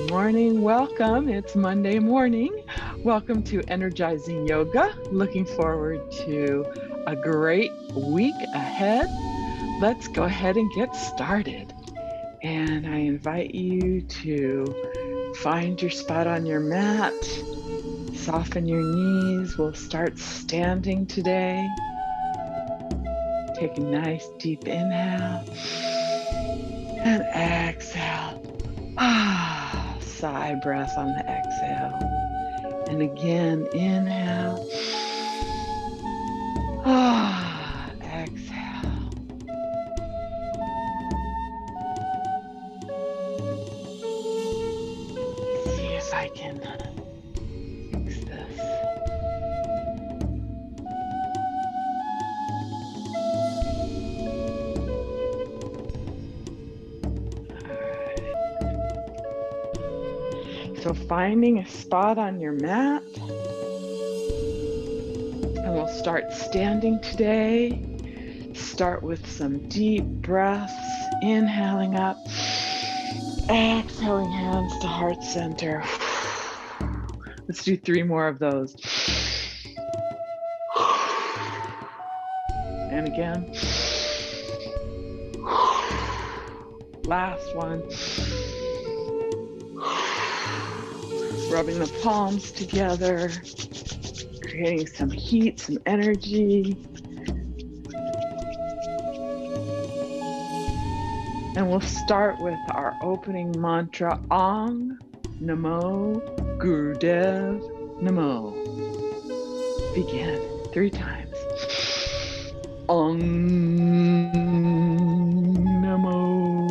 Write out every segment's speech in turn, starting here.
morning. Welcome. It's Monday morning. Welcome to Energizing Yoga. Looking forward to a great week ahead. Let's go ahead and get started. And I invite you to find your spot on your mat. Soften your knees. We'll start standing today. Take a nice deep inhale and exhale. Sigh breath on the exhale. And again, inhale. Exhale. See if I can fix this. So finding a spot on your mat, and we'll start standing today. Start with some deep breaths, inhaling up, exhaling hands to heart center. Let's do 3 more of those. And again. Last one. Rubbing the palms together, creating some heat, some energy. And we'll start with our opening mantra, Om Namo Gurudev Namo. Begin 3 times. Om Namo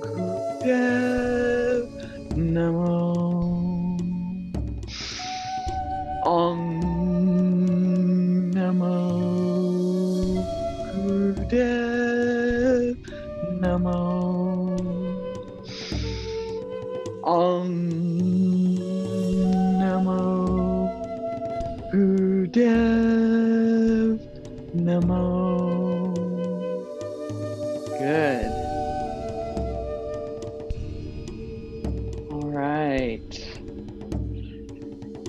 Gurudev Namo. Om Namo Gurudev Namo. Om Namo Gurudev Namo. Good. All right.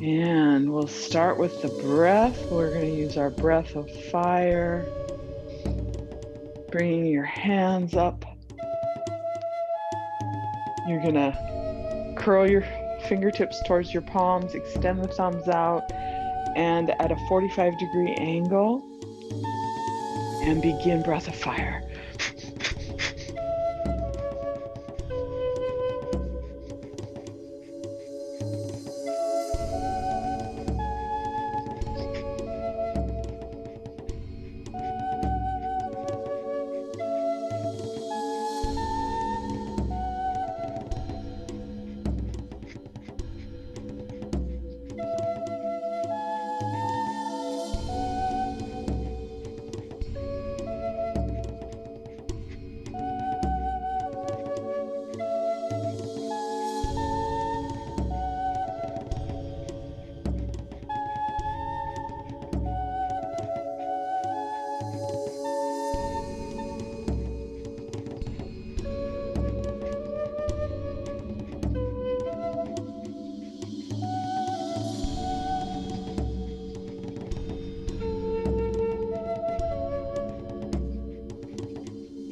And we'll start with the breath. We're going to use our breath of fire. Bringing your hands up. You're going to curl your fingertips towards your palms, extend the thumbs out, and at a 45-degree angle, and begin breath of fire.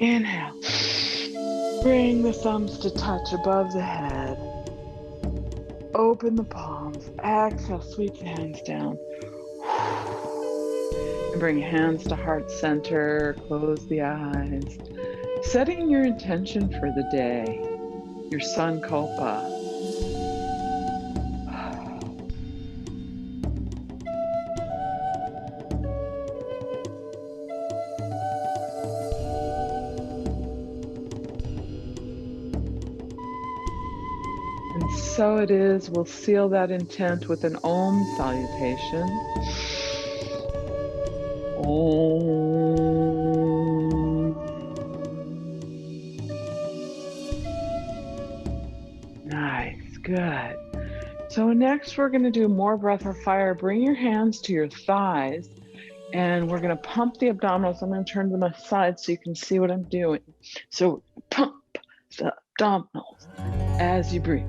Inhale. Bring the thumbs to touch above the head. Open the palms. Exhale, sweep the hands down. And bring hands to heart center. Close the eyes. Setting your intention for the day. Your sankalpa. And so it is, we'll seal that intent with an Om salutation. Om. Nice, good. So next we're going to do more breath of fire. Bring your hands to your thighs and we're going to pump the abdominals. I'm going to turn them aside so you can see what I'm doing. So pump the abdominals as you breathe.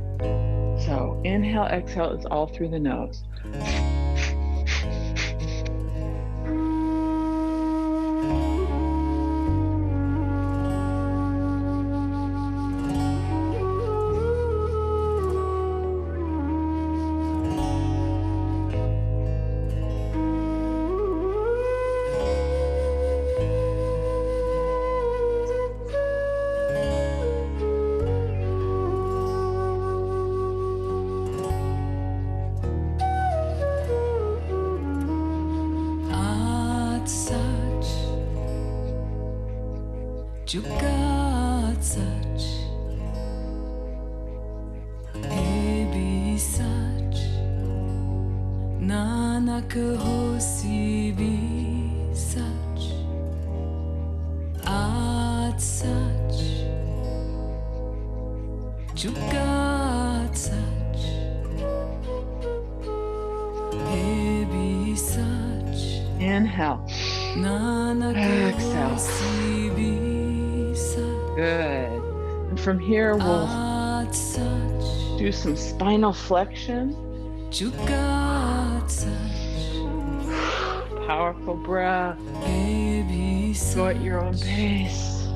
So inhale, exhale is all through the nose. juga such, be such, nanak hosi be such, at such, juga such, be such. Inhale. Exhale. Good. And from here, we'll do some spinal flexion. Powerful breath. Go at your own pace.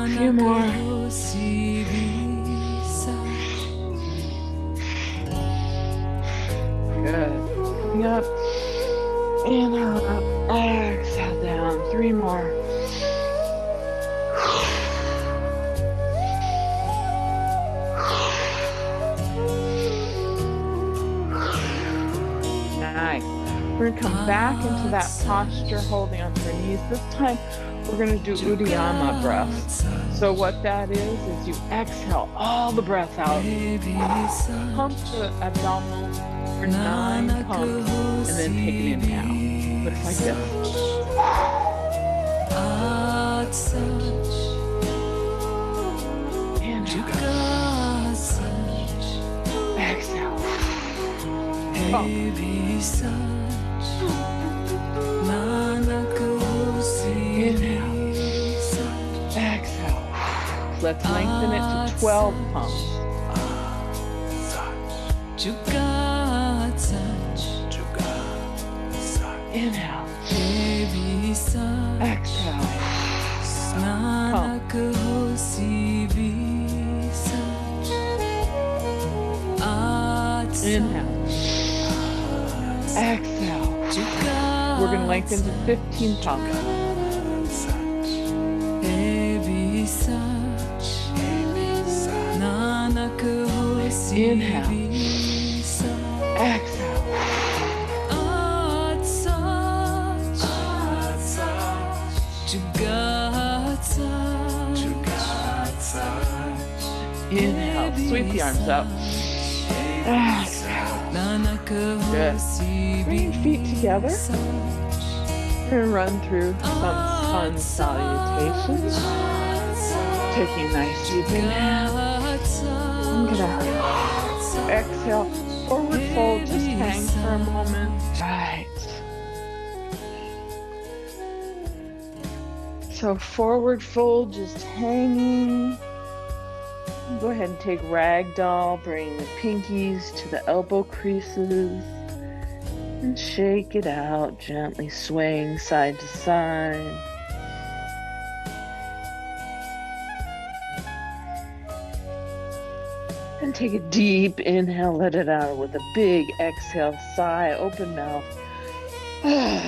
A few more. Good. Coming up. Inhale up. Exhale down. 3 more. Nice. We're going to come back into that posture, holding onto our knees. This time, we're going to do Uddiyana breath. So what that is you exhale all the breath out. Pump the abdominal for 9 pumps, and then take an inhale. Looks like this. Inhale. Exhale. Pump. Inhale. Exhale. Let's lengthen it to 12 pumps. Inhale. Exhale. Pump. Inhale. Exhale. We're going to lengthen to 15 pumps. Inhale. Exhale. Inhale. Sweep the arms up. Exhale. Good. Bring your feet together. We're going to run through some sun salutations. Taking a nice deep inhale. I'm going to exhale. Forward fold. Just hang for a moment. Right. So forward fold, just hanging. Go ahead and take ragdoll. Bring the pinkies to the elbow creases. And shake it out, gently swaying side to side. And take a deep inhale, let it out with a big exhale, sigh, open mouth. Good.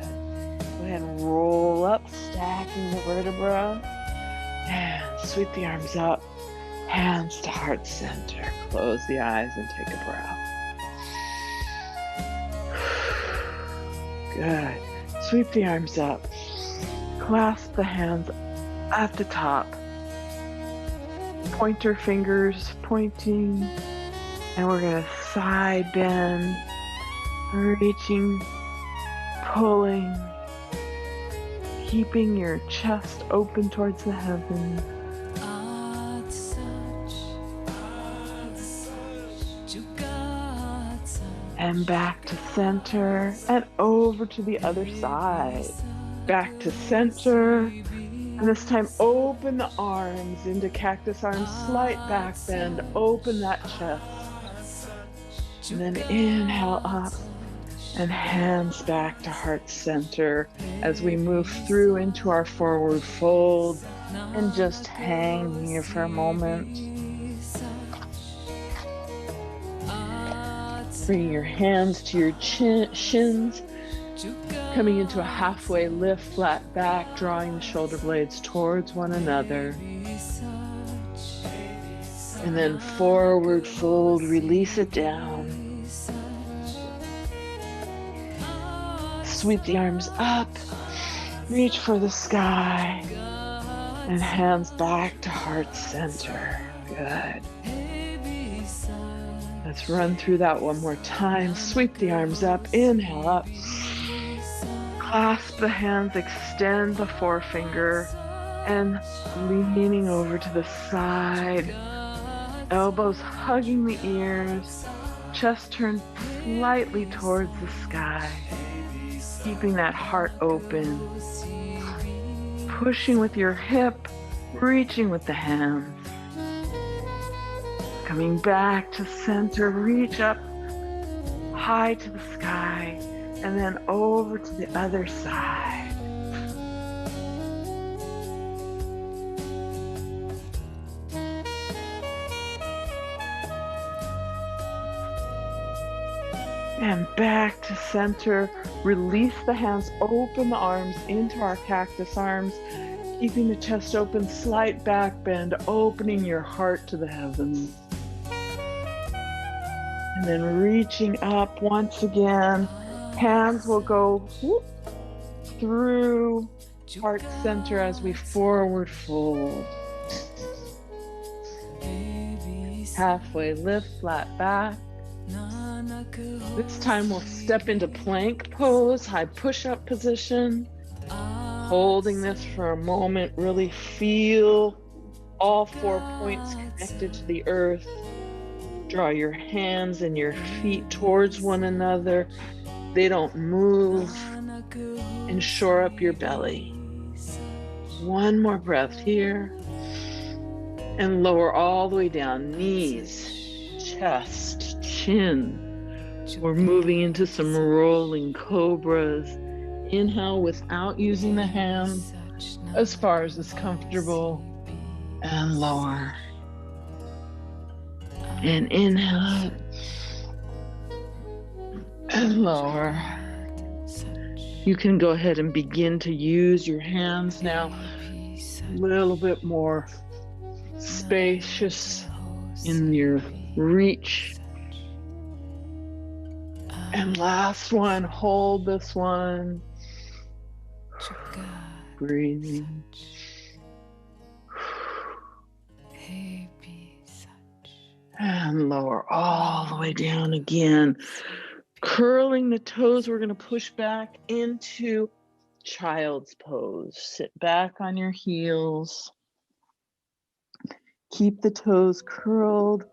Go ahead and roll up, stacking the vertebra. And sweep the arms up, hands to heart center. Close the eyes and take a breath. Good. Sweep the arms up. Clasp the hands at the top. Pointer fingers pointing. And we're going to side bend, reaching, pulling, keeping your chest open towards the heavens. And back to center and over to the other side. Back to center. And this time open the arms into cactus arms, slight back bend, open that chest. And then inhale up and hands back to heart center as we move through into our forward fold and just hang here for a moment. Bring your hands to your shins, coming into a halfway lift, flat back, drawing the shoulder blades towards one another. And then forward fold, release it down. Sweep the arms up, reach for the sky, and hands back to heart center. Good. Let's run through that one more time. Sweep the arms up, inhale up. Clasp the hands, extend the forefinger, and leaning over to the side. Elbows hugging the ears, chest turned slightly towards the sky. Keeping that heart open. Pushing with your hip, reaching with the hands. Coming back to center, reach up high to the sky, and then over to the other side. And back to center, release the hands, open the arms into our cactus arms, keeping the chest open, slight back bend, opening your heart to the heavens. And then reaching up once again, hands will go through heart center as we forward fold. Halfway lift, flat back. This time we'll step into plank pose, high push-up position. Holding this for a moment, really feel all 4 points connected to the earth. Draw your hands and your feet towards one another. They don't move. And shore up your belly. One more breath here. And lower all the way down. Knees, chest, chin. We're moving into some rolling cobras. Inhale without using the hands as far as is comfortable. And lower. And inhale and lower. You can go ahead and begin to use your hands now. A little bit more spacious in your reach. And last one, hold this one. Breathing. And lower all the way down again. Curling the toes, we're going to push back into child's pose. Sit back on your heels. Keep the toes curled,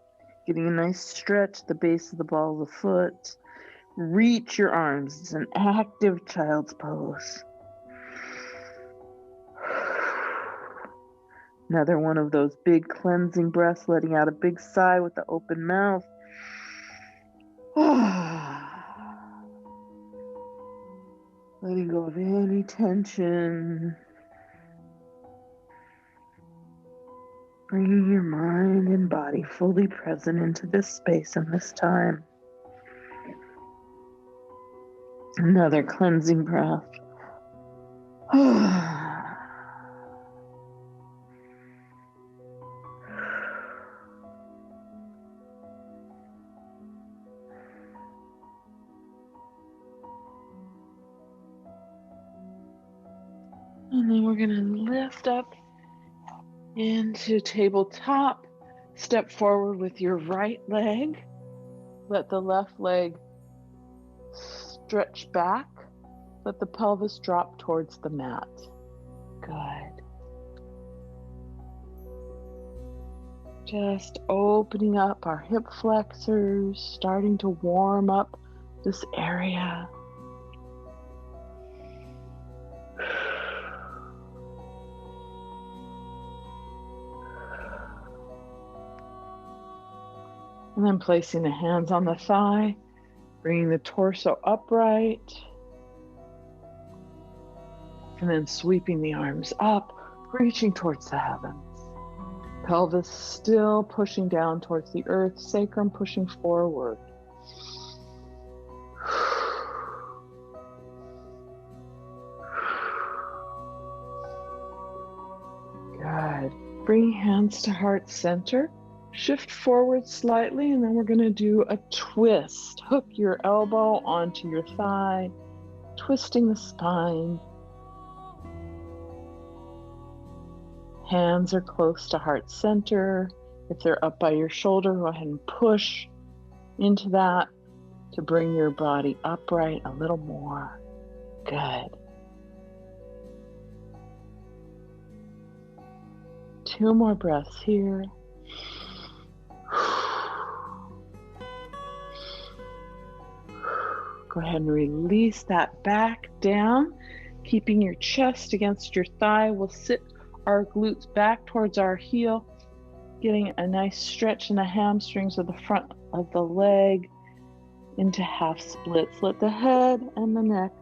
getting a nice stretch at the base of the ball of the foot. Reach your arms. It's an active child's pose. Another one of those big cleansing breaths, letting out a big sigh with the open mouth. Letting go of any tension. Bringing your mind and body fully present into this space and this time. Another cleansing breath. And then we're going to lift up into tabletop. Step forward with your right leg. Let the left leg stretch back. Let the pelvis drop towards the mat. Good. Just opening up our hip flexors, starting to warm up this area. And then placing the hands on the thigh, bringing the torso upright, and then sweeping the arms up, reaching towards the heavens. Pelvis still pushing down towards the earth, sacrum pushing forward. Good. Bring hands to heart center. Shift forward slightly, and then we're going to do a twist. Hook your elbow onto your thigh, twisting the spine. Hands are close to heart center. If they're up by your shoulder, go ahead and push into that to bring your body upright a little more. Good. 2 more breaths here. Go ahead and release that back down, keeping your chest against your thigh. We'll sit our glutes back towards our heel, getting a nice stretch in the hamstrings of the front of the leg into half splits. Let the head and the neck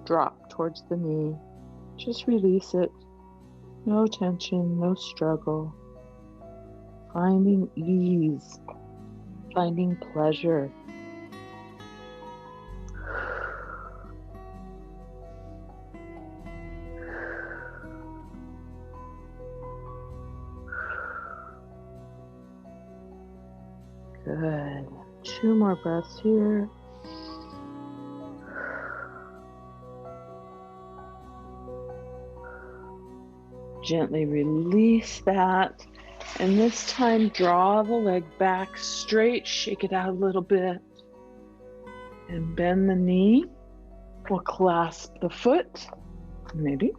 drop towards the knee. Just release it. No tension, no struggle. Finding ease, finding pleasure. Good. 2 more breaths here. Gently release that. And this time, draw the leg back straight, shake it out a little bit, and bend the knee. We'll clasp the foot, maybe.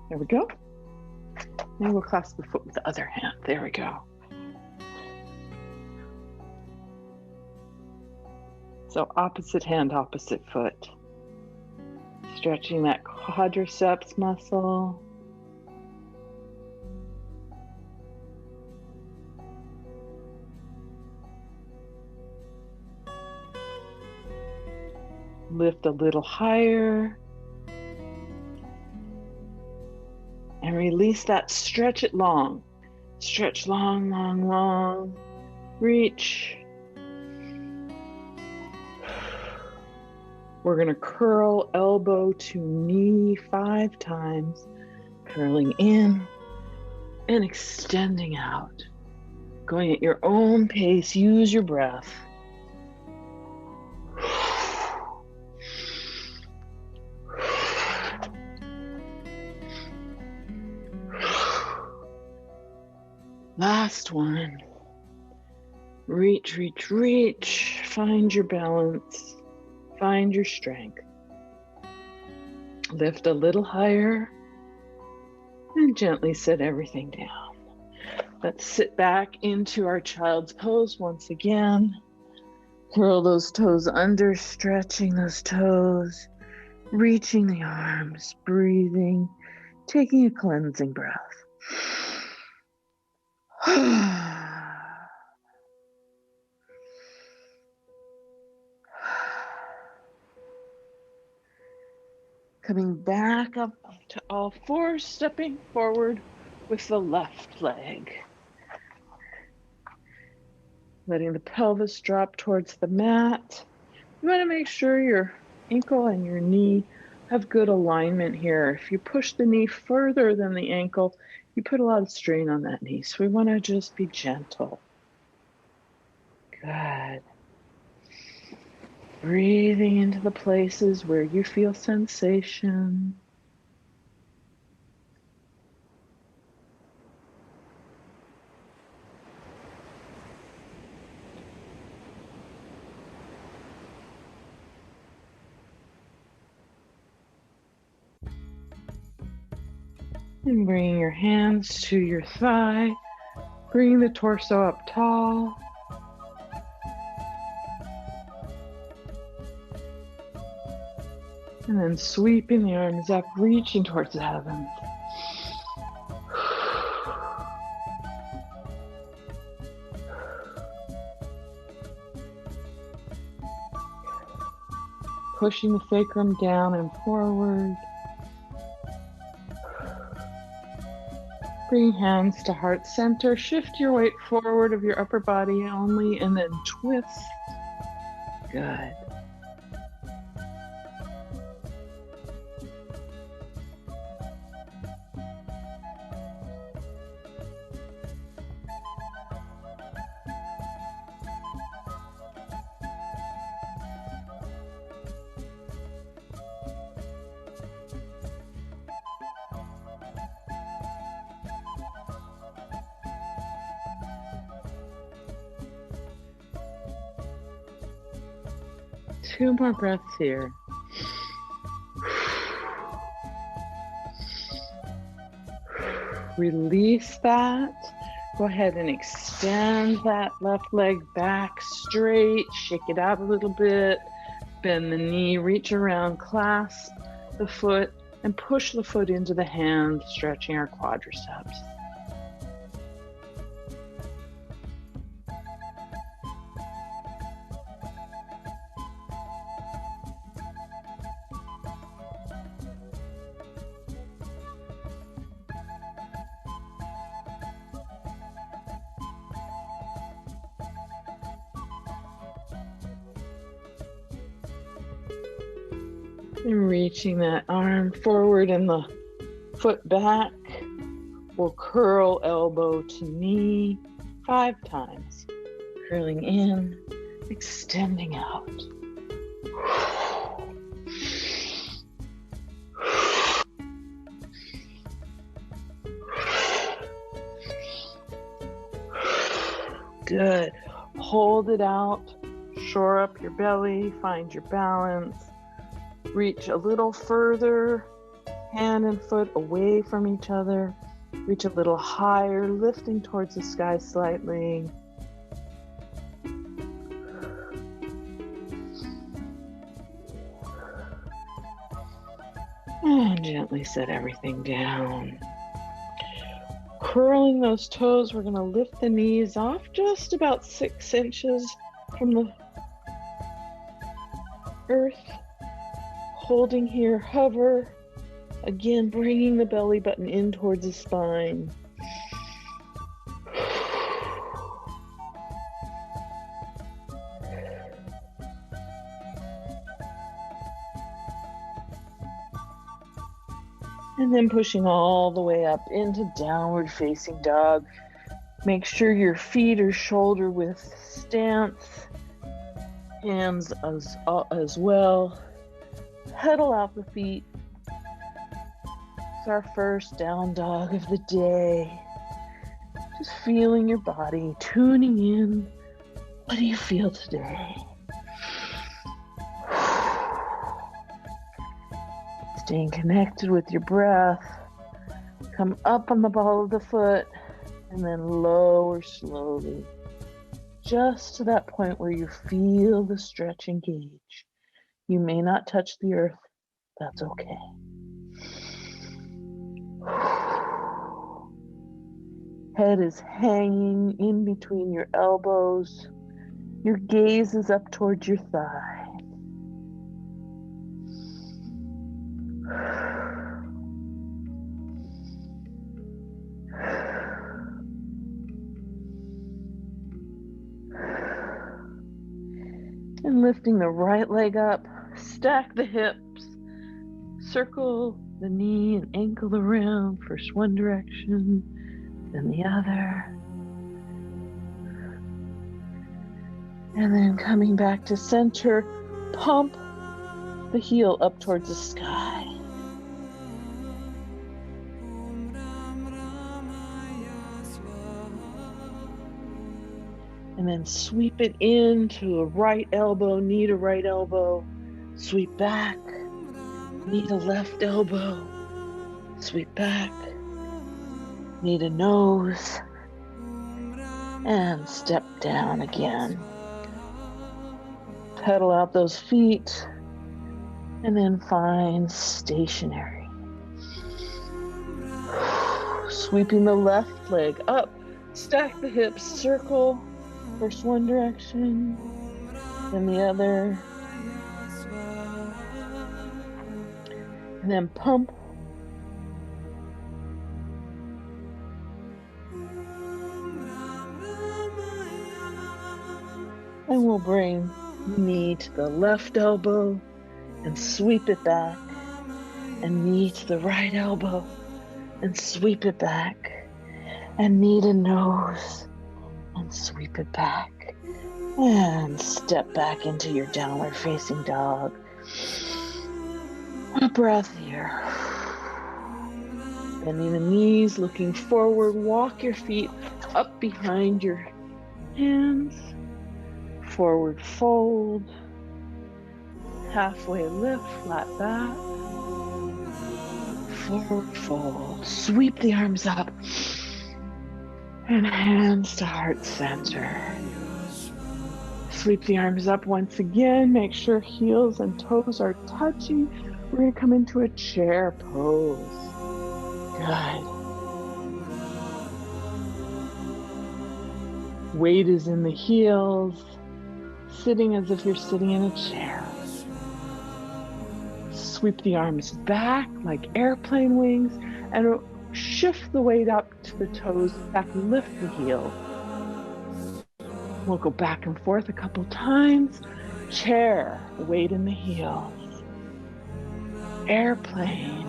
There we go. Maybe we'll clasp the foot with the other hand. There we go. So opposite hand, opposite foot. Stretching that quadriceps muscle. Lift a little higher. And release that, stretch it long. Stretch long, long, long. Reach. We're going to curl elbow to knee 5 times, curling in and extending out. Going at your own pace, use your breath. Last one. Reach, reach, reach. Find your balance. Find your strength. Lift a little higher and gently set everything down. Let's sit back into our child's pose once again. Curl those toes under, stretching those toes, reaching the arms, breathing, taking a cleansing breath. Coming back up to all fours, stepping forward with the left leg. Letting the pelvis drop towards the mat. You want to make sure your ankle and your knee have good alignment here. If you push the knee further than the ankle, you put a lot of strain on that knee. So we want to just be gentle. Good. Breathing into the places where you feel sensation. And bringing your hands to your thigh, bringing the torso up tall. And then sweeping the arms up, reaching towards the heavens. Pushing the sacrum down and forward. Bring hands to heart center. Shift your weight forward of your upper body only and then twist. Good. Two more breaths here. Release that. Go ahead and extend that left leg back straight. Shake it out a little bit. Bend the knee, reach around, clasp the foot, and push the foot into the hand, stretching our quadriceps. And reaching that arm forward and the foot back. We'll curl elbow to knee 5 times. Curling in, extending out. Good. Hold it out. Shore up your belly. Find your balance. Reach a little further, hand and foot away from each other. Reach a little higher, lifting towards the sky slightly. And gently set everything down. Curling those toes, we're going to lift the knees off just about 6 inches from the earth. Holding here, hover. Again, bringing the belly button in towards the spine. And then pushing all the way up into downward facing dog. Make sure your feet are shoulder width stance. Hands as well. Pedal out the feet. It's our first down dog of the day. Just feeling your body, tuning in. What do you feel today? Staying connected with your breath. Come up on the ball of the foot and then lower slowly. Just to that point where you feel the stretch engage. You may not touch the earth. That's okay. Head is hanging in between your elbows. Your gaze is up towards your thigh. And lifting the right leg up, stack the hips, circle the knee and ankle around, first one direction, then the other. And then coming back to center, pump the heel up towards the sky. And then sweep it into a right elbow, knee to right elbow. Sweep back, knee to left elbow. Sweep back, Knee to nose. And step down again. Pedal out those feet. And then find stationary. Sweeping the left leg up. Stack the hips, circle. First one direction, then the other. And then pump. And we'll bring the knee to the left elbow and sweep it back. And knee to the right elbow and sweep it back. And knee to nose and sweep it back. And step back into your downward facing dog. A breath here. Bending the knees, looking forward. Walk your feet up behind your hands. Forward fold. Halfway lift, flat back. Forward fold. Sweep the arms up. And hands to heart center. Sweep the arms up once again. Make sure heels and toes are touching. We're going to come into a chair pose. Good. Weight is in the heels. Sitting as if you're sitting in a chair. Sweep the arms back like airplane wings and shift the weight up to the toes. Back, lift the heels. We'll go back and forth a couple times. Chair, weight in the heels. Airplane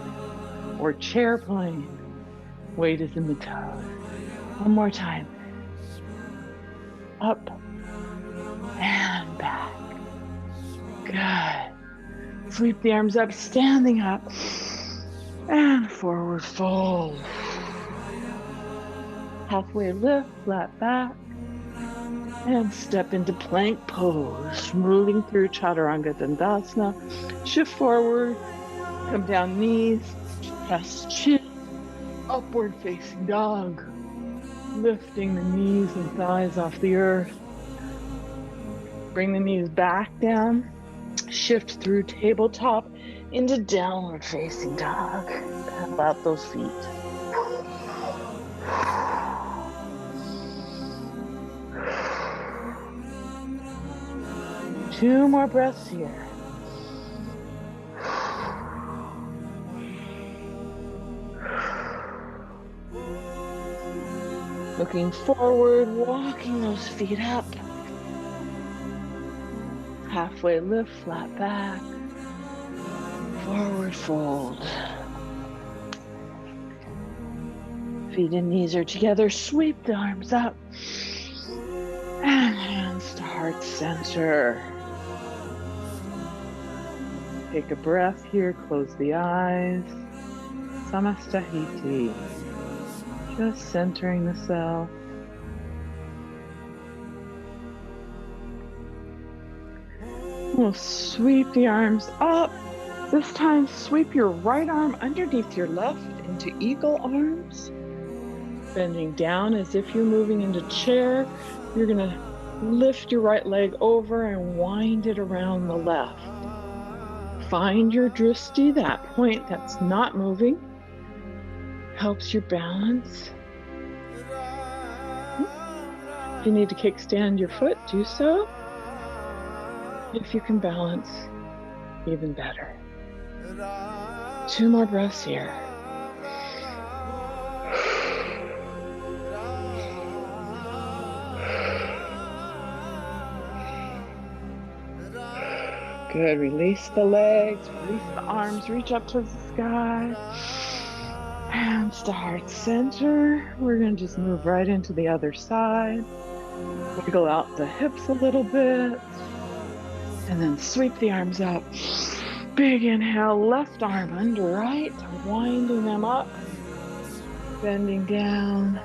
or chairplane, weight is in the toes. One more time. Up and back. Good. Sweep the arms up, standing up. And forward fold. Halfway lift, flat back. And step into plank pose, moving through Chaturanga Dandasana. Shift forward, come down knees, press chin, upward facing dog. Lifting the knees and thighs off the earth. Bring the knees back down. Shift through tabletop into downward facing dog. Pedal out those feet. Two more breaths here. Looking forward, walking those feet up. Halfway lift, flat back. Forward fold. Feet and knees are together. Sweep the arms up. And hands to heart center. Take a breath here. Close the eyes. Samastahiti. Just centering the self. We'll sweep the arms up. This time, sweep your right arm underneath your left into eagle arms. Bending down as if you're moving into chair. You're going to lift your right leg over and wind it around the left. Find your drishti, that point that's not moving. Helps your balance. If you need to kickstand your foot, do so. If you can balance, even better. Two more breaths here. Good. Release the legs, release the arms, reach up towards the sky. Hands to heart center. We're going to just move right into the other side. Wiggle out the hips a little bit. And then sweep the arms up. Big inhale, left arm under right, winding them up. Bending down,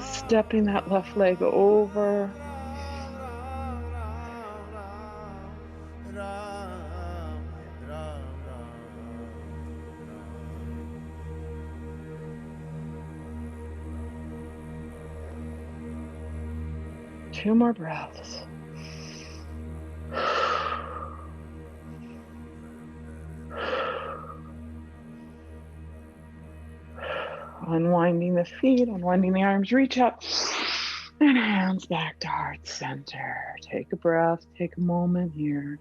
stepping that left leg over. 2 more breaths. Unwinding the feet, unwinding the arms, reach up and hands back to heart center. Take a breath, take a moment here.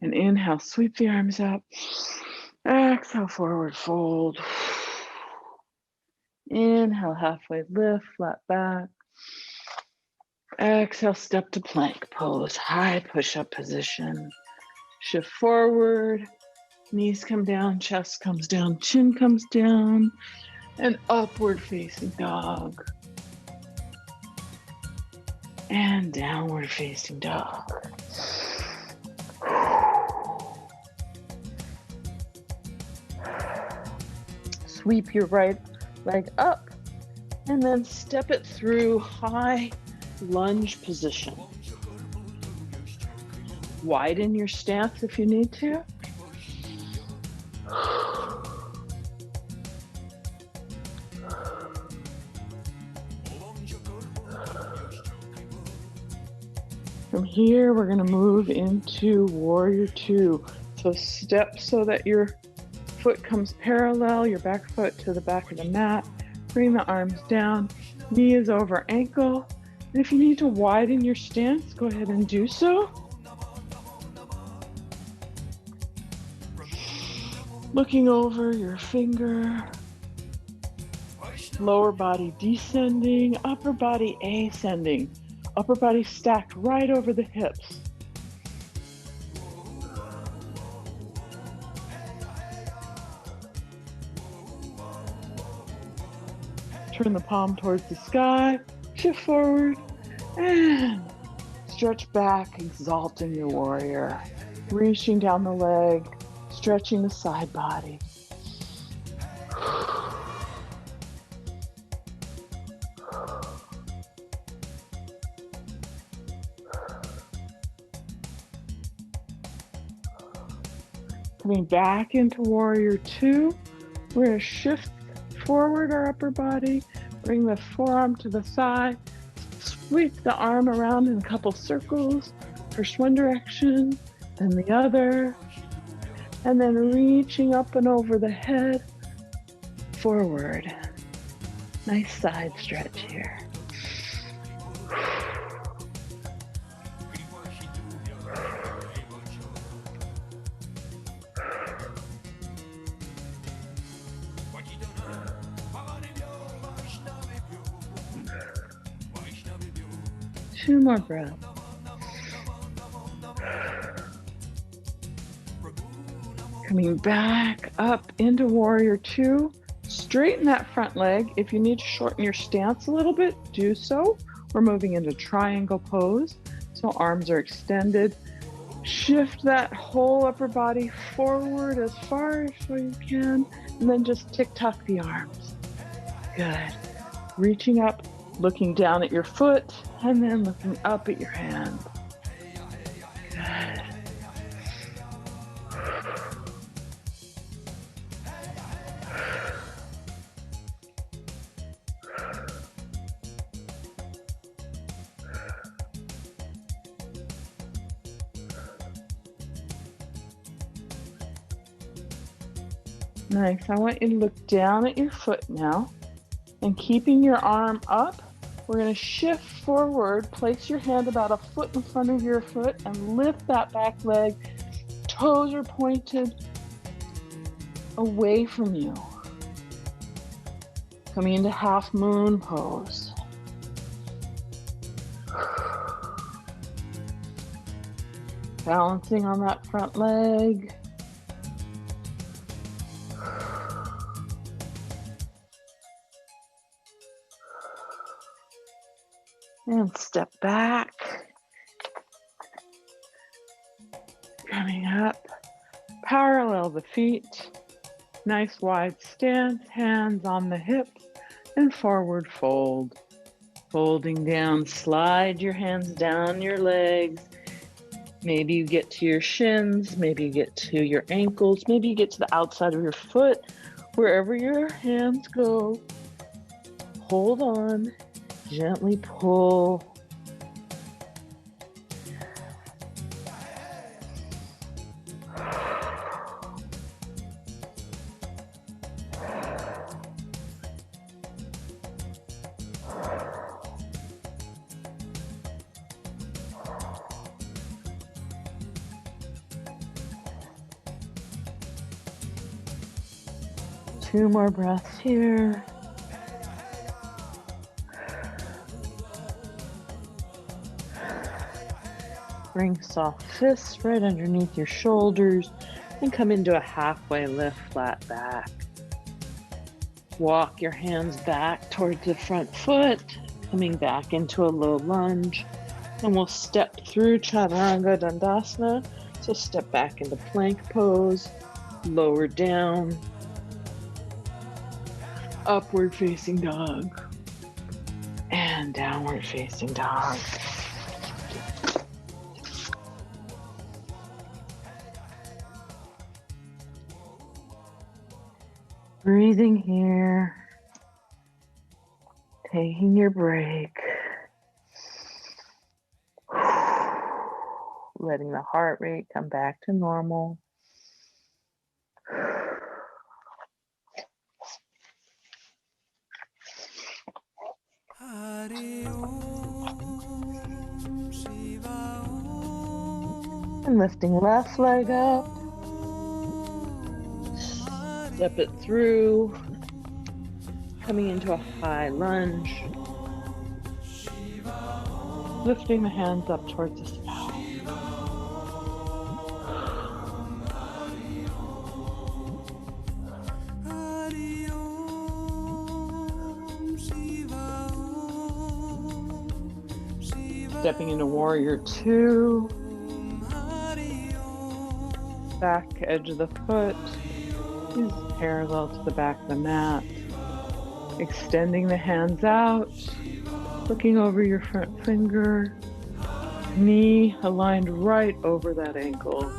And inhale, sweep the arms up. Exhale, forward fold. Inhale, halfway lift, flat back. Exhale, step to plank pose, high push-up position. Shift forward, knees come down, chest comes down, chin comes down, and upward facing dog. And downward facing dog. Sweep your right leg up and then step it through high lunge position. Widen your stance if you need to. From here, we're going to move into Warrior Two. So step so that your foot comes parallel, your back foot to the back of the mat. Bring the arms down, knee is over ankle. And if you need to widen your stance, go ahead and do so. Looking over your finger, lower body descending, upper body ascending. Upper body stacked right over the hips. Turn the palm towards the sky, shift forward, and stretch back, exalting your warrior. Reaching down the leg, stretching the side body. Coming back into Warrior Two, we're going to shift forward our upper body, bring the forearm to the thigh, sweep the arm around in a couple circles, first one direction, then the other, and then reaching up and over the head, forward. Nice side stretch here. Two more breaths. Coming back up into Warrior Two. Straighten that front leg. If you need to shorten your stance a little bit, do so. We're moving into triangle pose. So arms are extended. Shift that whole upper body forward as far as you can, and then just tick-tock the arms. Good. Reaching up, looking down at your foot, and then looking up at your hand. Good. Nice. I want you to look down at your foot now, and keeping your arm up, we're going to shift forward, place your hand about a foot in front of your foot, and lift that back leg. Toes are pointed away from you. Coming into half moon pose. Balancing on that front leg. And step back. Coming up, parallel the feet. Nice wide stance, hands on the hips, and forward fold. Folding down, slide your hands down your legs. Maybe you get to your shins, maybe you get to your ankles, maybe you get to the outside of your foot. Wherever your hands go, hold on, gently pull. Two more breaths here. Bring soft fists right underneath your shoulders and come into a halfway lift, flat back. Walk your hands back towards the front foot, coming back into a low lunge. And we'll step through Chaturanga Dandasana. So step back into plank pose, lower down, upward facing dog, and downward facing dog. Breathing here, taking your break, letting the heart rate come back to normal. And lifting left leg up. Step it through, coming into a high lunge. Lifting the hands up towards the sky. Stepping into warrior two. Back edge of the foot is parallel to the back of the mat. Extending the hands out, looking over your front finger, knee aligned right over that ankle.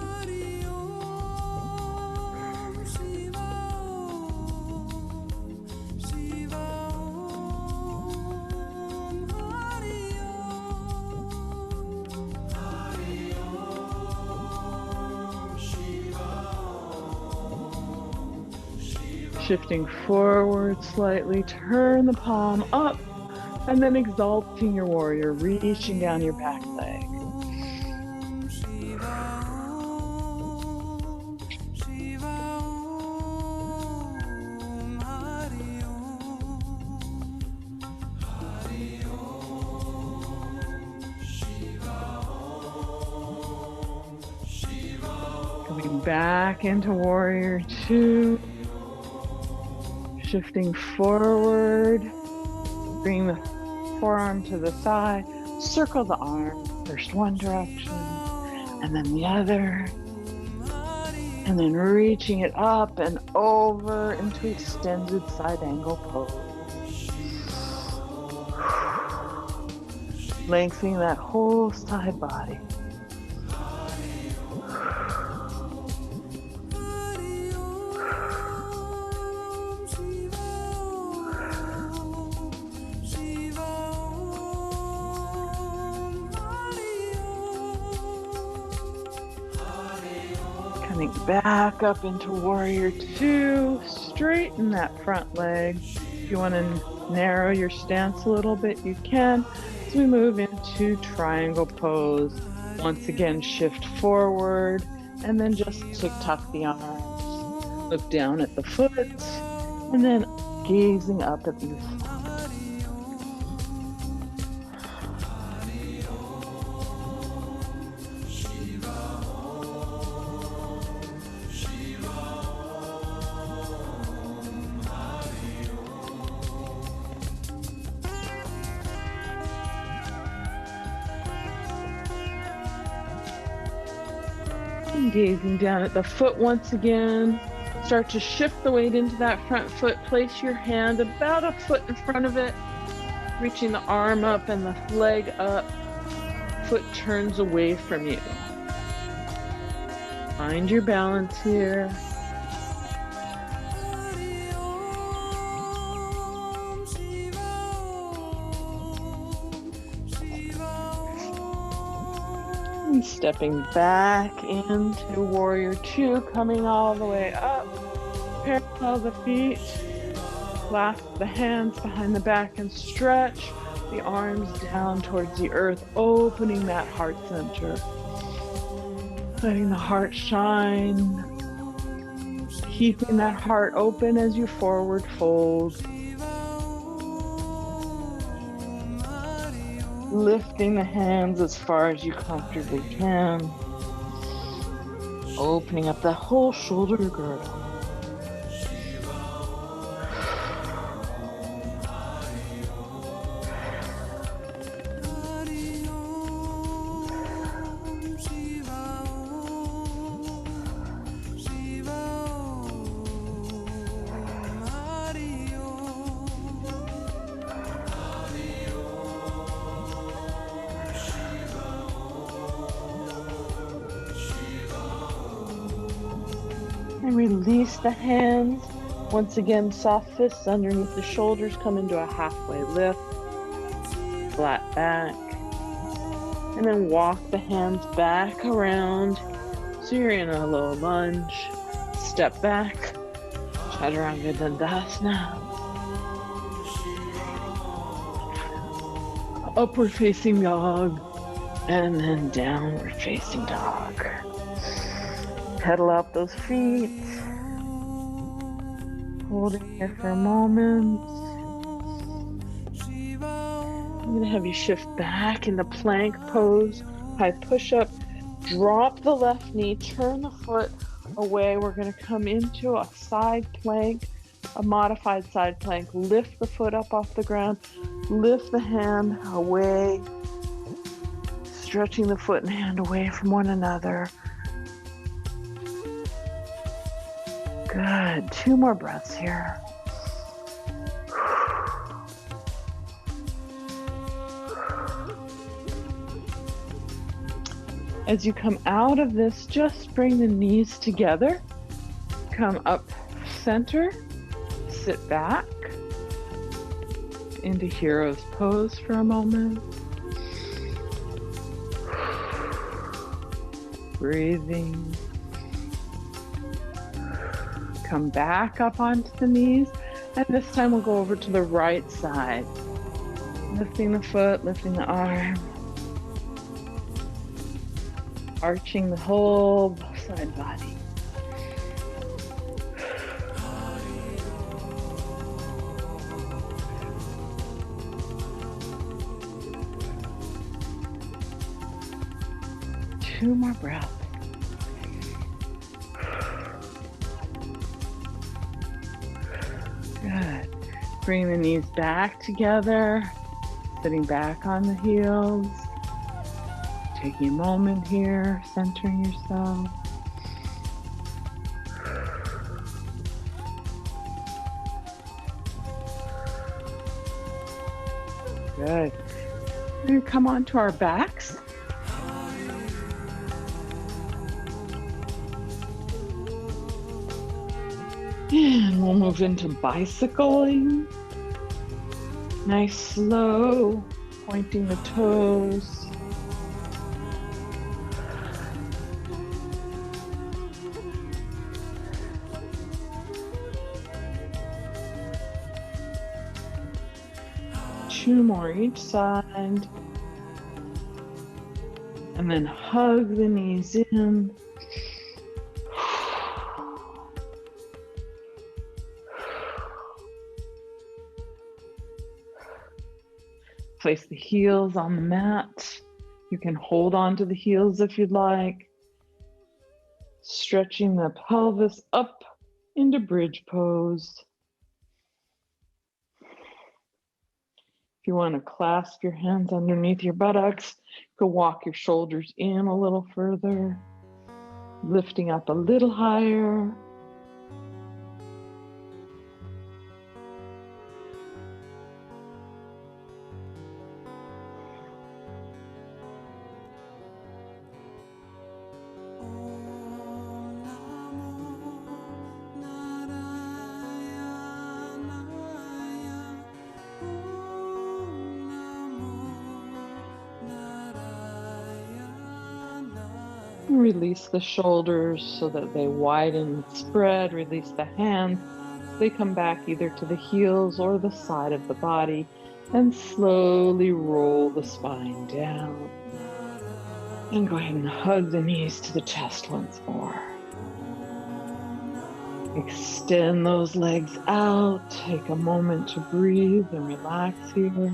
Shifting forward slightly, turn the palm up, and then exalting your warrior, reaching down your back leg. Coming back into warrior two. Shifting forward, bring the forearm to the thigh, circle the arm, first one direction, and then the other, and then reaching it up and over into extended side angle pose. Lengthening that whole side body. Coming back up into warrior two, straighten that front leg. If you want to narrow your stance a little bit, you can. As we move into triangle pose, once again shift forward and then just to tuck the arms. Look down at the foot and then gazing up at the thumb. And gazing down at the foot once again. Start to shift the weight into that front foot. Place your hand about a foot in front of it, reaching the arm up and the leg up. Foot turns away from you. Find your balance here. And stepping back into Warrior Two, coming all the way up. Parallel the feet. Clasp the hands behind the back and stretch the arms down towards the earth, opening that heart center. Letting the heart shine. Keeping that heart open as you forward fold. Lifting the hands as far as you comfortably can. Opening up the whole shoulder girdle. And release the hands. Once again, soft fists underneath the shoulders, come into a halfway lift. Flat back. And then walk the hands back around. So you're in a low lunge. Step back. Chaturanga Dandasana. Upward facing dog. And then downward facing dog. Pedal out those feet. Holding here for a moment. I'm going to have you shift back into plank pose. High push-up. Drop the left knee. Turn the foot away. We're going to come into a side plank, a modified side plank. Lift the foot up off the ground. Lift the hand away. Stretching the foot and hand away from one another. Good. 2 more breaths here. As you come out of this, just bring the knees together. Come up center. Sit back into hero's pose for a moment. Breathing. Come back up onto the knees, and this time we'll go over to the right side. Lifting the foot, lifting the arm. Arching the whole side body. Two more breaths. Good. Bring the knees back together, sitting back on the heels. Taking a moment here, centering yourself. Good. We're going to come onto our backs. And we'll move into bicycling. Nice, slow, pointing the toes. Two more each side. And then hug the knees in. Place the heels on the mat. You can hold on to the heels if you'd like. Stretching the pelvis up into bridge pose. If you want to clasp your hands underneath your buttocks, go walk your shoulders in a little further, lifting up a little higher. Release the shoulders so that they widen and spread. Release the hands. They come back either to the heels or the side of the body, and slowly roll the spine down. And go ahead and hug the knees to the chest once more. Extend those legs out. Take a moment to breathe and relax here.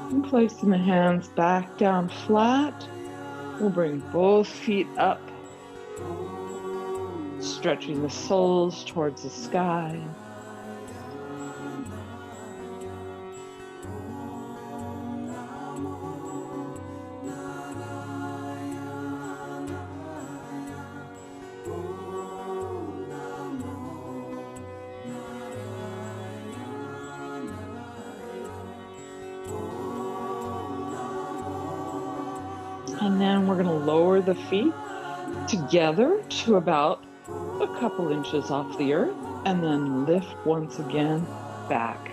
And placing the hands back down flat, we'll bring both feet up, stretching the soles towards the sky. And then we're going to lower the feet together to about a couple inches off the earth, and then lift once again back.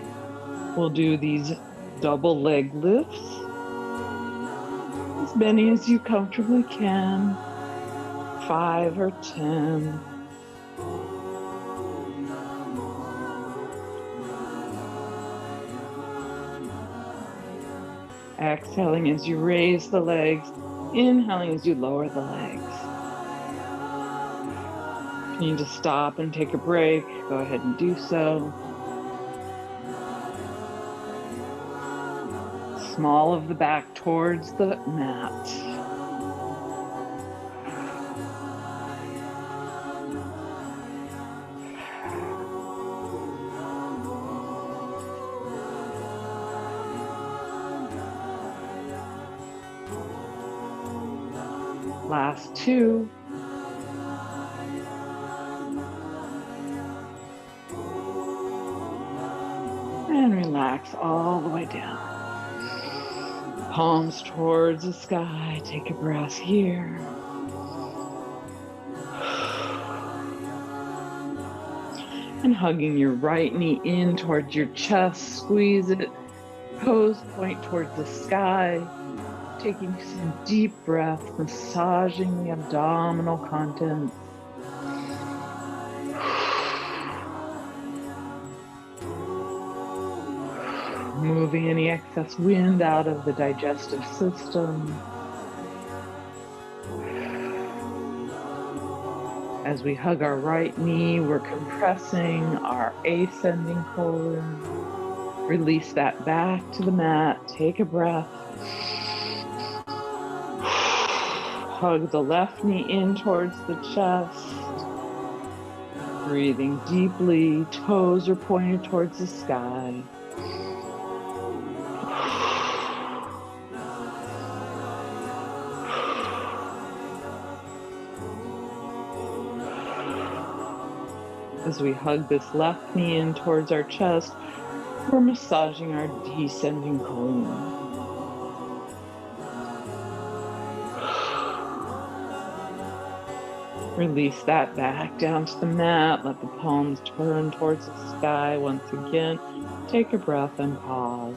We'll do these double leg lifts, as many as you comfortably can, 5 or 10. Exhaling as you raise the legs, inhaling as you lower the legs. If you need to stop and take a break, go ahead and do so. Small of the back towards the mat. Last 2. And relax all the way down. Palms towards the sky. Take a breath here. And hugging your right knee in towards your chest. Squeeze it. Toes point towards the sky. Taking some deep breaths, massaging the abdominal contents. Moving any excess wind out of the digestive system. As we hug our right knee, we're compressing our ascending colon. Release that back to the mat. Take a breath. Hug the left knee in towards the chest. Breathing deeply, toes are pointed towards the sky. As we hug this left knee in towards our chest, we're massaging our descending colon. Release that back down to the mat. Let the palms turn towards the sky once again. Take a breath and pause.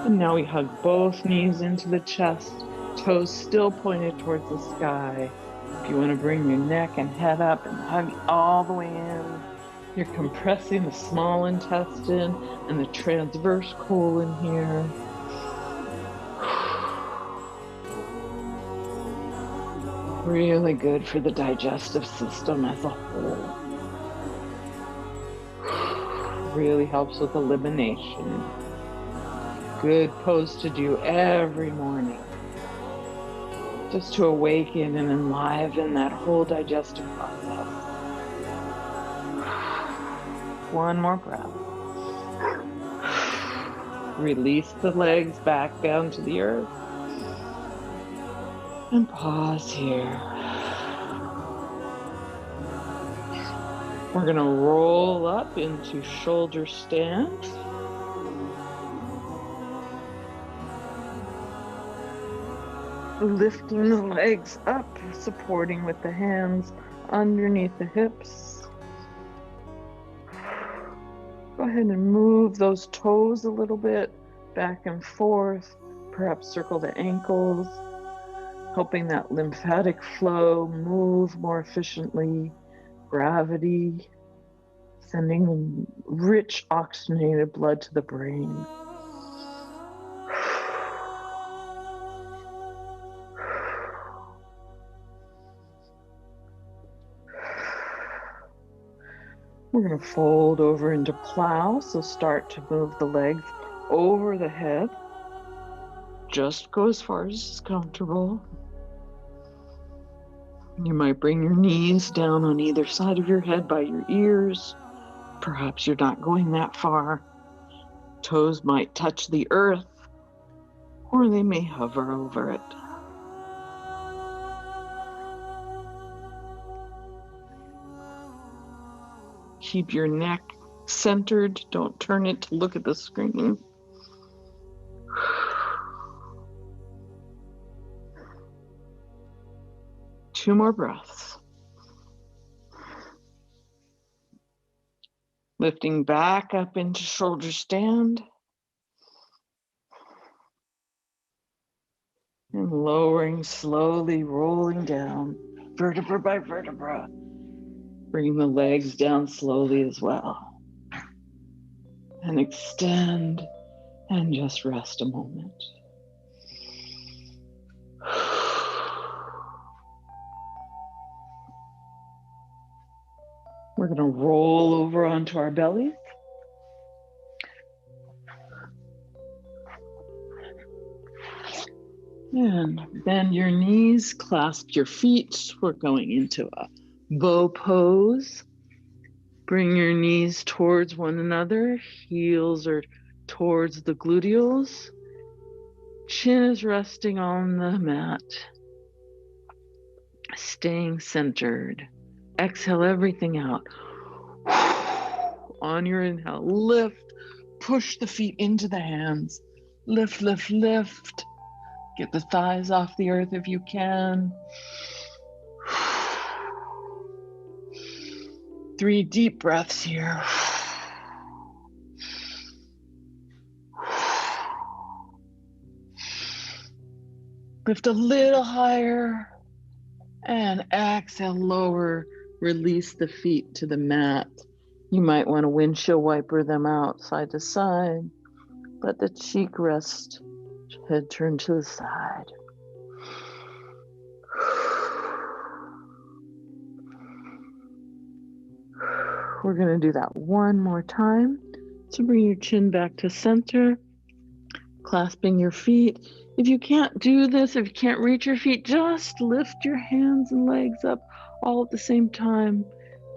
And now we hug both knees into the chest, toes still pointed towards the sky. If you want to bring your neck and head up and hug all the way in, you're compressing the small intestine and the transverse colon here. Really good for the digestive system as a whole. Really helps with elimination. Good pose to do every morning. Just to awaken and enliven that whole digestive process. One more breath. Release the legs back down to the earth. And pause here. We're going to roll up into shoulder stand. Lifting the legs up, supporting with the hands underneath the hips. Go ahead and move those toes a little bit back and forth, perhaps circle the ankles, helping that lymphatic flow move more efficiently, gravity, sending rich oxygenated blood to the brain. We're going to fold over into plow, so start to move the legs over the head. Just go as far as is comfortable. You might bring your knees down on either side of your head by your ears. Perhaps you're not going that far. Toes might touch the earth, or they may hover over it. Keep your neck centered. Don't turn it to look at the screen. Two more breaths. Lifting back up into shoulder stand. And lowering, slowly rolling down, vertebra by vertebra. Bring the legs down slowly as well. And extend and just rest a moment. We're going to roll over onto our bellies. And bend your knees, clasp your feet. We're going into a bow pose. Bring your knees towards one another. Heels are towards the gluteals. Chin is resting on the mat. Staying centered. Exhale everything out. On your inhale, lift. Push the feet into the hands. Lift, lift, lift. Get the thighs off the earth if you can. 3 deep breaths here. Lift a little higher and exhale, lower. Release the feet to the mat. You might want to windshield wiper them out side to side. Let the cheek rest. Head turn to the side. We're going to do that one more time. So bring your chin back to center, clasping your feet. If you can't do this, if you can't reach your feet, just lift your hands and legs up all at the same time,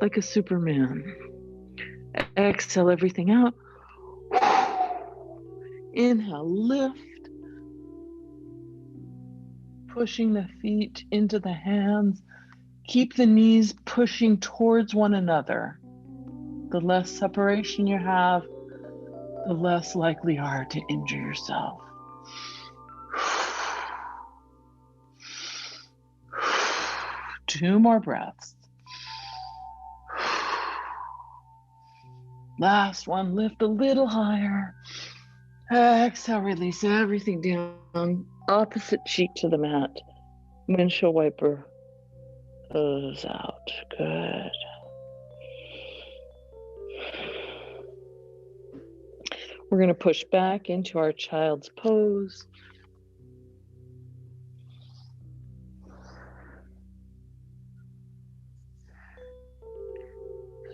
like a Superman. Exhale everything out. Inhale, lift. Pushing the feet into the hands. Keep the knees pushing towards one another. The less separation you have, the less likely you are to injure yourself. Two more breaths. Last one, lift a little higher. Exhale, release everything down. Opposite cheek to the mat. Windshield wiper those out. Good. We're going to push back into our child's pose.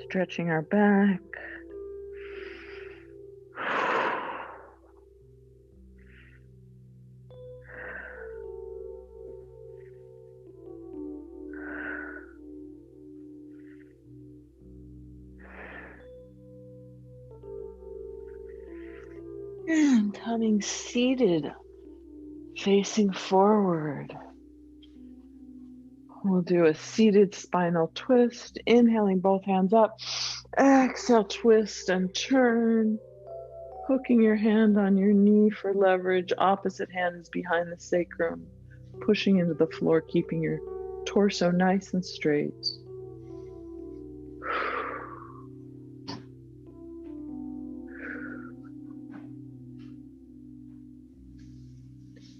Stretching our back. And coming seated, facing forward. We'll do a seated spinal twist, inhaling both hands up. Exhale, twist and turn. Hooking your hand on your knee for leverage. Opposite hand is behind the sacrum. pushing into the floor, keeping your torso nice and straight.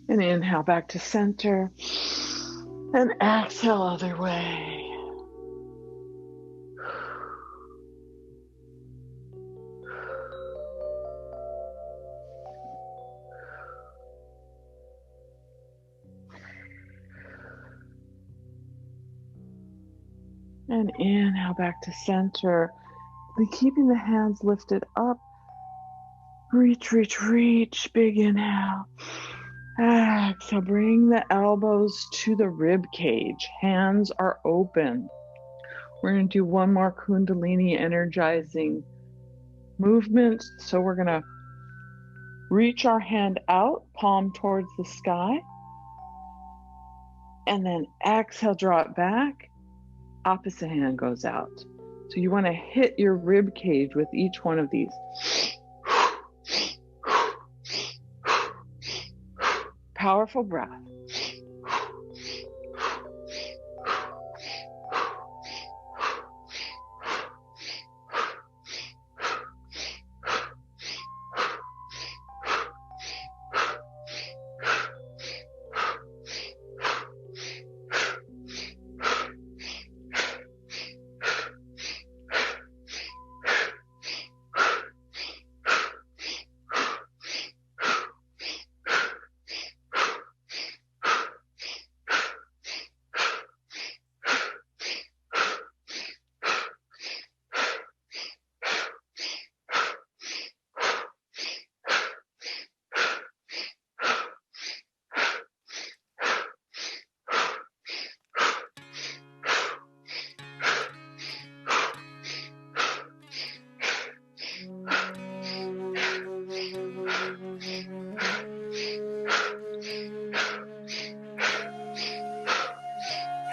And inhale back to center. And exhale other way. And inhale back to center. And keeping the hands lifted up. Reach, reach, reach. Big inhale. Exhale, bring the elbows to the rib cage. Hands are open. We're going to do one more Kundalini energizing movement. So we're going to reach our hand out, palm towards the sky. And then exhale, draw it back. Opposite hand goes out. So you want to hit your rib cage with each one of these. Powerful breath.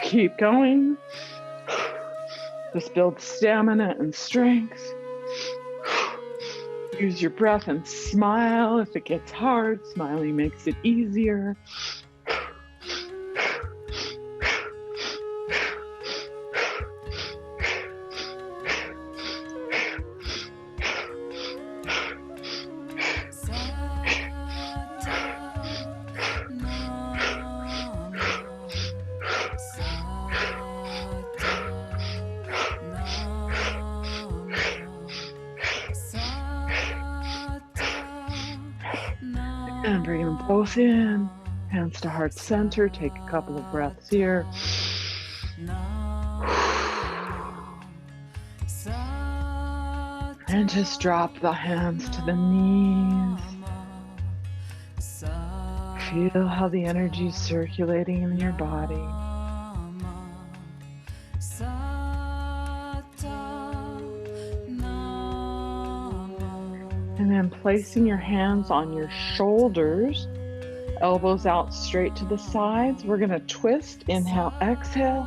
Keep going. This builds stamina and strength. Use your breath and smile. If it gets hard, smiling makes it easier. And bring them both in, hands to heart center. Take a couple of breaths here. And just drop the hands to the knees. Feel how the energy is circulating in your body. And then placing your hands on your shoulders, elbows out straight to the sides. We're going to twist. Inhale, exhale.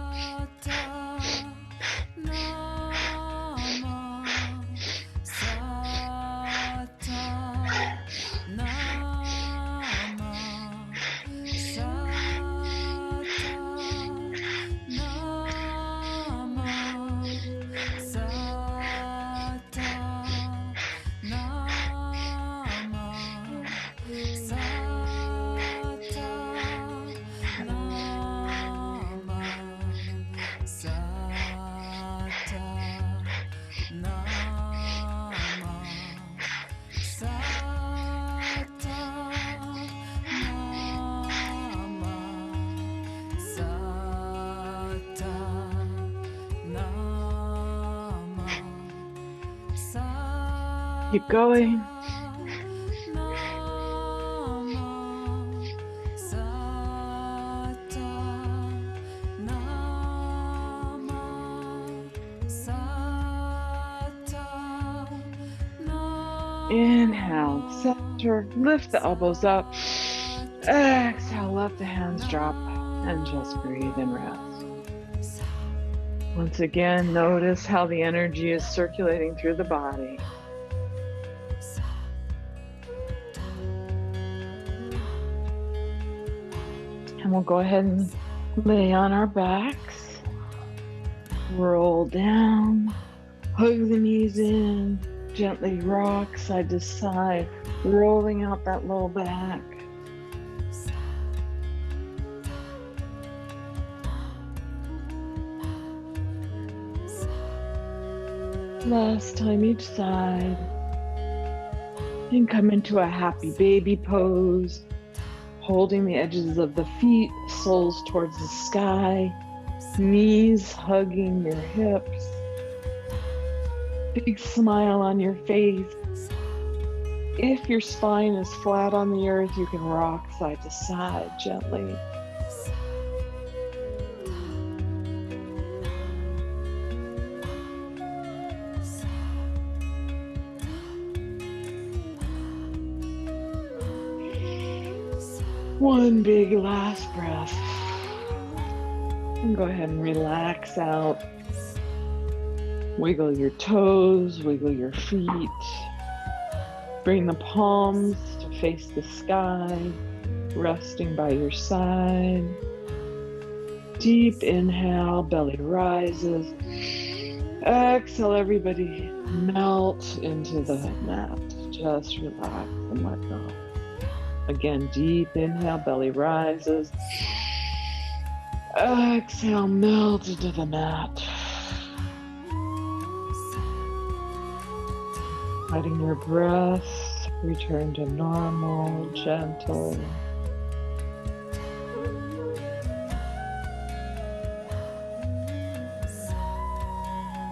Keep going. Inhale, center, lift the elbows up. Exhale, let the hands drop and just breathe and rest. Once again, notice how the energy is circulating through the body. And we'll go ahead and lay on our backs, roll down, hug the knees in, gently rock side to side, rolling out that low back. Last time each side. And come into a happy baby pose, holding the edges of the feet, soles towards the sky, knees hugging your hips. Big smile on your face. If your spine is flat on the earth, you can rock side to side gently. One big last breath. And go ahead and relax out. Wiggle your toes, wiggle your feet. Bring the palms to face the sky, resting by your side. Deep inhale, belly rises. Exhale, everybody melt into the mat. Just relax and let go. Again, deep inhale, belly rises. Exhale, melt into the mat. Letting your breath return to normal, gentle.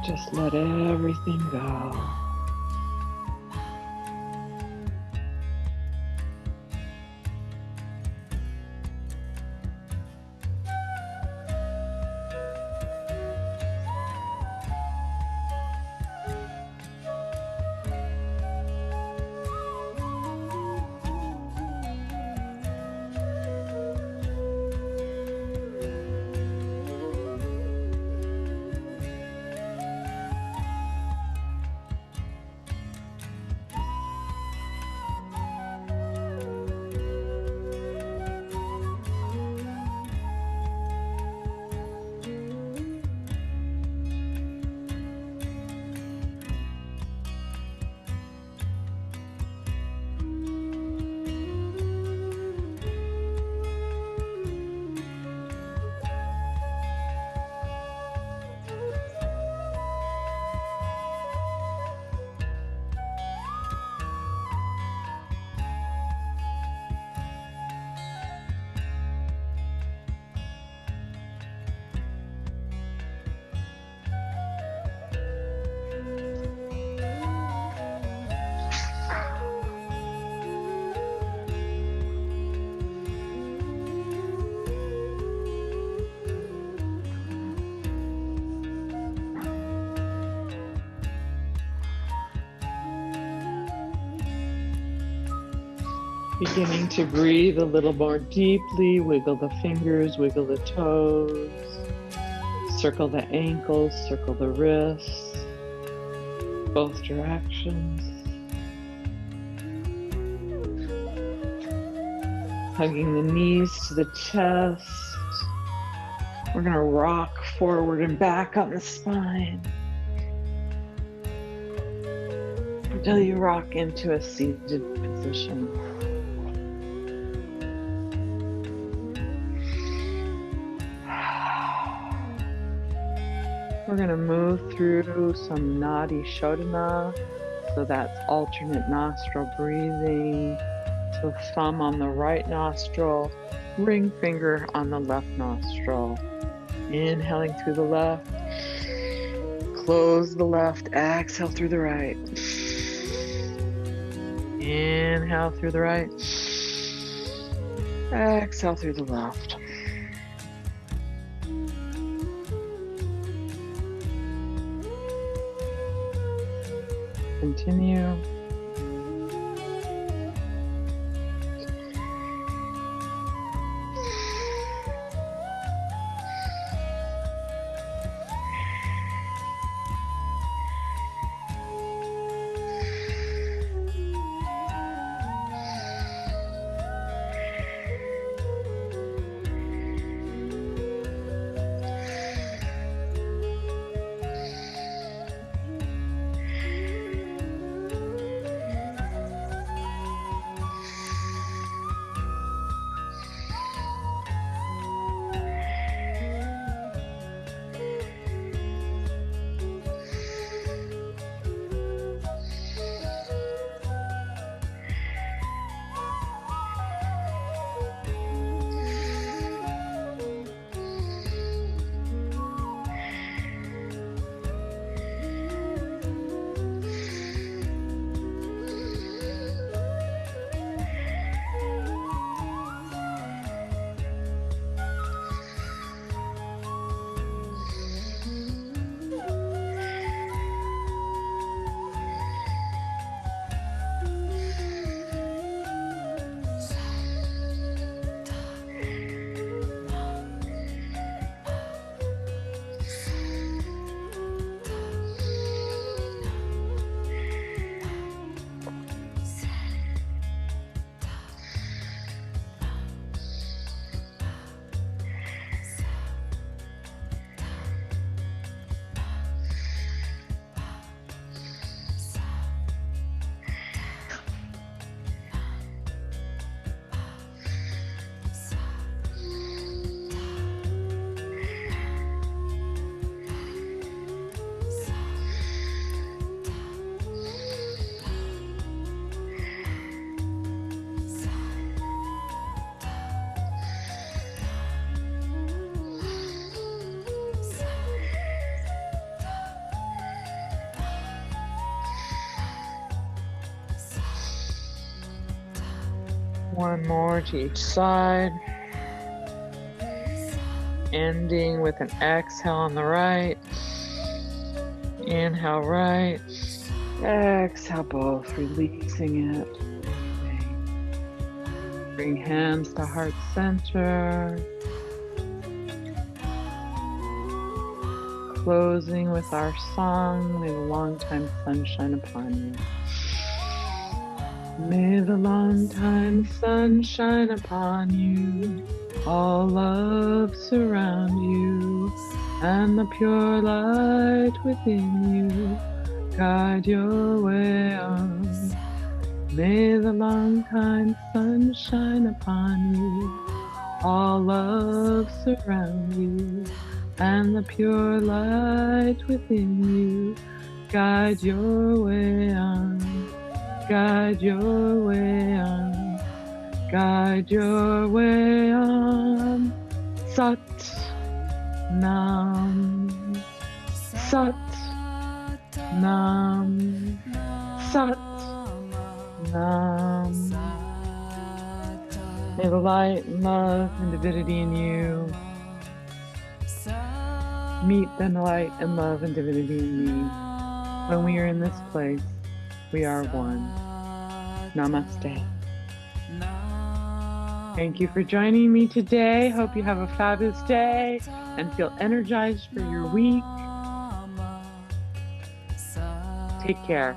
Just let everything go. Beginning to breathe a little more deeply, wiggle the fingers, wiggle the toes, circle the ankles, circle the wrists, both directions. Hugging the knees to the chest. We're gonna rock forward and back on the spine until you rock into a seated position. We're going to move through some Nadi Shodhana, so that's alternate nostril breathing. So thumb on the right nostril, ring finger on the left nostril. Inhaling through the left, close the left, exhale through the right. Inhale through the right, exhale through the left. Continue. One more to each side. Ending with an exhale on the right. Inhale right. Exhale both, releasing it. Bring hands to heart center. Closing with our song, may the long time sun shine upon you. May the long time sun shine upon you. All love surround you, and the pure light within you guide your way on. May the long time sun shine upon you. All love surround you, and the pure light within you guide your way on. Guide your way on. Guide your way on. Sat Nam. Sat Nam. Sat Nam. May the light and love and divinity in you meet the light and love and divinity in me. When we are in this place, we are one. Namaste. Thank you for joining me today. Hope you have a fabulous day and feel energized for your week. Take care.